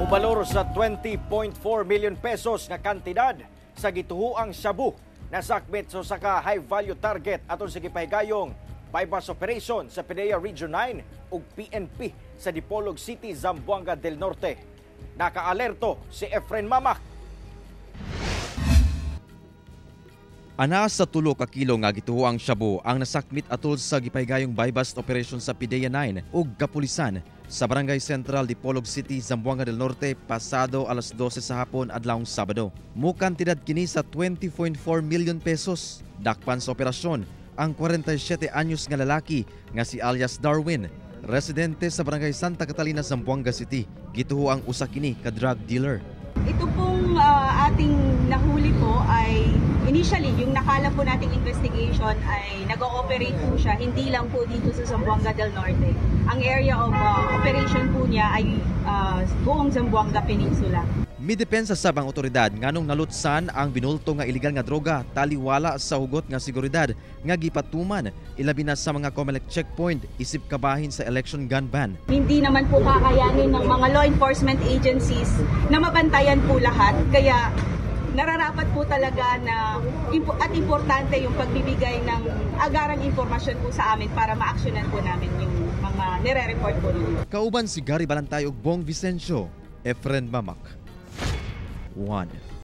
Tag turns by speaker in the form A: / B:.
A: Mubalor sa 20.4 million pesos nga kantidad sa gituhuang shabu na sakbit sa saka high value target aton sa gipahigayong bypass operation sa PDEA Region 9 ug PNP sa Dipolog City, Zamboanga del Norte. Nakaalerto si Efren Mamak.
B: Ana sa 3 ka kilo nga gituhuang shabu ang nasakmit atol sa gipahigayong bypass operation sa PDEA 9 ug kapulisan sa Barangay Central, Dipolog City, Zamboanga del Norte pasado alas 12 sa hapon adlawng Sabado. Mukantidad kini sa 20.4 million pesos. Dakpan sa operasyon ang 47 anyos nga lalaki nga si alias Darwin, residente sa Barangay Santa Catalina, Zamboanga City. Gituho ang usa kini ka drug dealer.
C: Ito pong ating nahuli po ay initially yung nakala po nating investigation ay nag-ooperate po siya hindi lang po dito sa Zamboanga del Norte. Ang area of operation po niya ay buong Zamboanga Peninsula.
B: Midepensa sab ang otoridad nganong nalutsan ang binulto nga iligal nga droga taliwala sa hugot nga seguridad nga gipatuman ilabi na sa mga COMELEC checkpoint isip kabahin sa election gun ban.
C: Hindi naman po kakayanin ng mga law enforcement agencies na mabantayan po lahat kaya nararapat po talaga na at importante yung pagbibigay ng agarang impormasyon po sa amin para ma-actionan po namin yung mga nire-report po ninyo.
B: Kauban si Gary Balantay ug Bong Vicencio, Efren Mamak. 1.